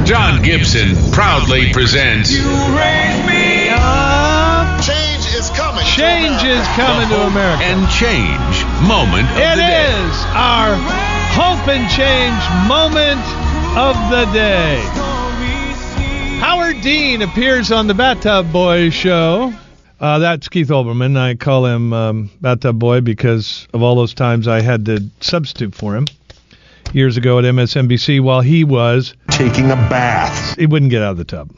John Gibson proudly presents You raise me up. Change is coming. Change is coming to America. and change moment of It the day. is our hope and change moment of the day. Howard Dean appears on the Bathtub Boy show. That's Keith Olbermann. I call him Bathtub Boy because of all those times I had to substitute for him years ago at MSNBC while he was Taking a bath. he wouldn't get out of the tub.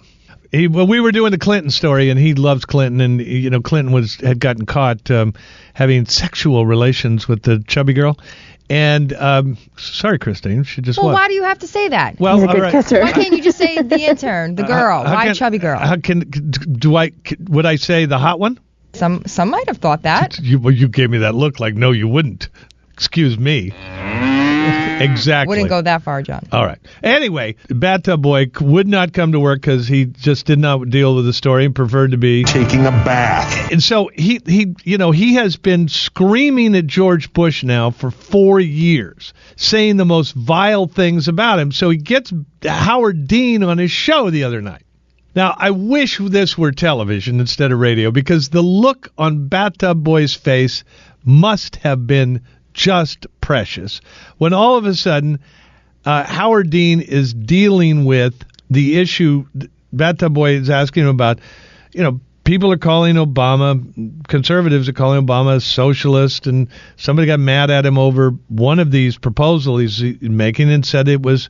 We were doing the Clinton story, and he loves Clinton, and Clinton had gotten caught having sexual relations with the chubby girl. And sorry, Christine, she just Well, what? why do you have to say that? Well, all right. Why can't you just say the intern, the girl? Why chubby girl? Would I say the hot one? Some might have thought that. You gave me that look like no, you wouldn't. Excuse me. Exactly. Wouldn't go that far, John. All right. Anyway, Bathtub Boy would not come to work because he just did not deal with the story and preferred to be Taking a bath. And so he has been screaming at George Bush now for 4 years, saying the most vile things about him. So he gets Howard Dean on his show the other night. Now, I wish this were television instead of radio, because the look on Bathtub Boy's face must have been just precious when all of a sudden Howard Dean is dealing with the issue Bathtub Boy is asking him about. People are calling Obama, conservatives are calling Obama a socialist, and somebody got mad at him over one of these proposals he's making and said it was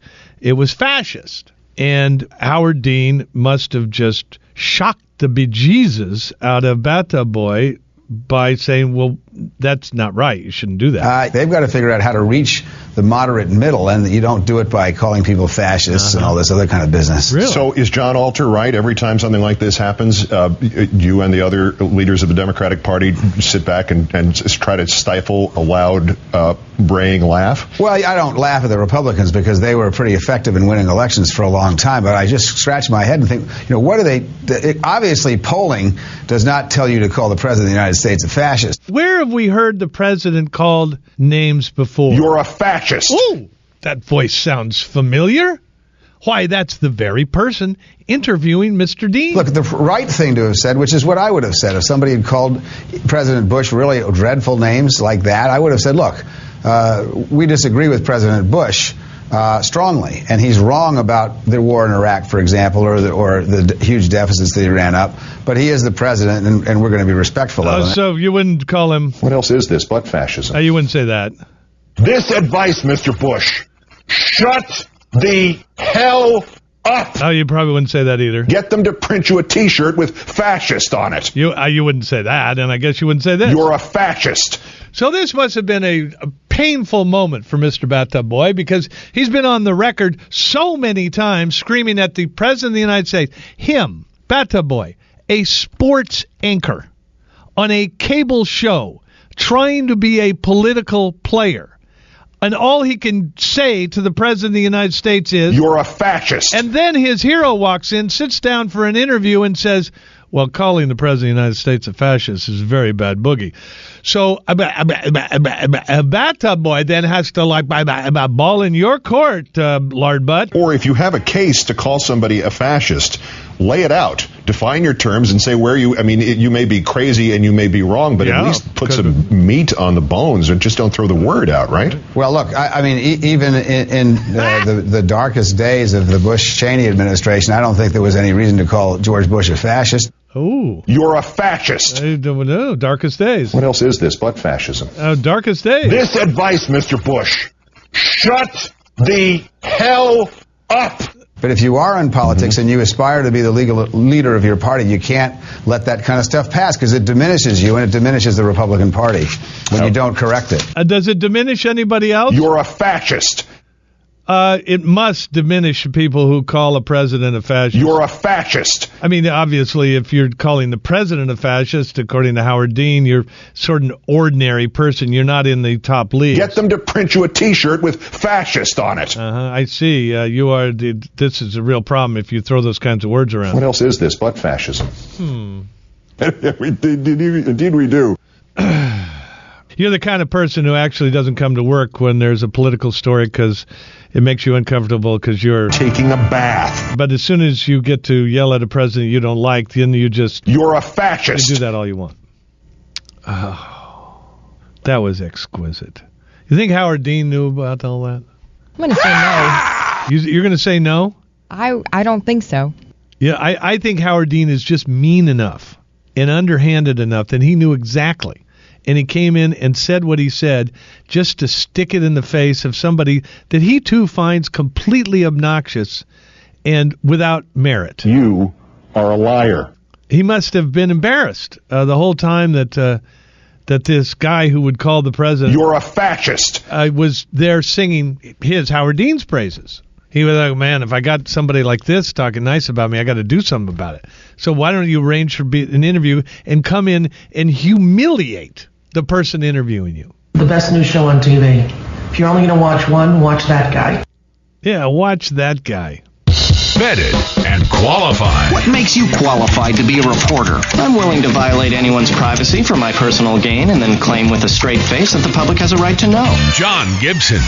fascist. And Howard Dean must have just shocked the bejesus out of Bathtub Boy by saying, well, that's not right. You shouldn't do that. They've got to figure out how to reach the moderate middle, and you don't do it by calling people fascists and all this other kind of business. Really? So is John Alter right? Every time something like this happens, you and the other leaders of the Democratic Party sit back and try to stifle a loud, braying laugh? Well, I don't laugh at the Republicans because they were pretty effective in winning elections for a long time, but I just scratch my head and think, what are they... Obviously, polling does not tell you to call the President of the United States a fascist. Where have we heard the president called names before? You're a fascist. Ooh, that voice sounds familiar. Why, that's the very person interviewing Mr. Dean. Look, the right thing to have said, which is what I would have said, if somebody had called President Bush really dreadful names like that, I would have said, look, we disagree with President Bush strongly, and he's wrong about the war in Iraq, for example, or the huge deficits that he ran up, but he is the president, and we're going to be respectful of him. So you wouldn't call him... What else is this but fascism? You wouldn't say that. This advice, Mr. Bush, shut the hell up. Oh, you probably wouldn't say that either. Get them to print you a T-shirt with fascist on it. You wouldn't say that, and I guess you wouldn't say this. You're a fascist. So this must have been a painful moment for Mr. Bathtub Boy, because he's been on the record so many times screaming at the President of the United States, him, Bathtub Boy, a sports anchor on a cable show, trying to be a political player. And all he can say to the President of the United States is, you're a fascist. And then his hero walks in, sits down for an interview, and says, well, calling the President of the United States a fascist is a very bad boogie. So a Bathtub Boy then has to ball in your court, lard butt. Or if you have a case to call somebody a fascist, lay it out. Define your terms and say where you may be crazy and you may be wrong, but at least put some meat on the bones, and just don't throw the word out, right? Well, look, even in the darkest days of the Bush-Cheney administration, I don't think there was any reason to call George Bush a fascist. Oh, you're a fascist. No, darkest days. What else is this but fascism? Darkest days. This advice, Mr. Bush, shut the hell up. But if you are in politics and you aspire to be the legal leader of your party, you can't let that kind of stuff pass, because it diminishes you and it diminishes the Republican Party when you don't correct it. Does it diminish anybody else? You're a fascist. It must diminish people who call a president a fascist. You're a fascist. I mean, obviously, if you're calling the president a fascist, according to Howard Dean, you're sort of an ordinary person. You're not in the top league. Get them to print you a T-shirt with fascist on it. I see. You are. This is a real problem if you throw those kinds of words around. What else is this but fascism? Indeed we do. You're the kind of person who actually doesn't come to work when there's a political story because it makes you uncomfortable because you're taking a bath. But as soon as you get to yell at a president you don't like, then you're a fascist. You do that all you want. Oh, that was exquisite. You think Howard Dean knew about all that? I'm going to say no. You're going to say no? I don't think so. Yeah, I think Howard Dean is just mean enough and underhanded enough that he knew exactly. And he came in and said what he said just to stick it in the face of somebody that he, too, finds completely obnoxious and without merit. You are a liar. He must have been embarrassed the whole time that this guy who would call the president... You're a fascist. Was there singing his Howard Dean's praises. He was like, man, if I got somebody like this talking nice about me, I got to do something about it. So why don't you arrange for an interview and come in and humiliate the person interviewing you? The best news show on TV. If you're only going to watch one, watch that guy. Yeah, watch that guy. Vetted and qualified. What makes you qualified to be a reporter? I'm willing to violate anyone's privacy for my personal gain and then claim with a straight face that the public has a right to know. John Gibson.